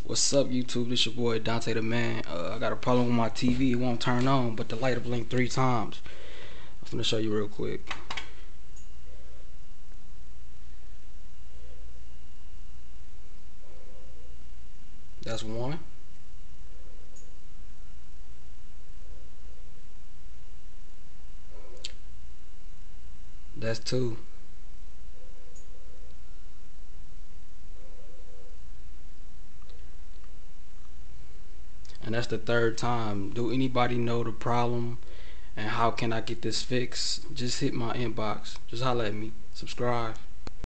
What's up, YouTube? This your boy Dante the Man. I got a problem with my TV. It won't turn on, but the light will blink 3 times. I'm gonna show you real quick. That's one. That's two. And that's the third time. Do anybody know the problem and how can I get this fixed? Just hit my inbox. Just holler at me. Subscribe.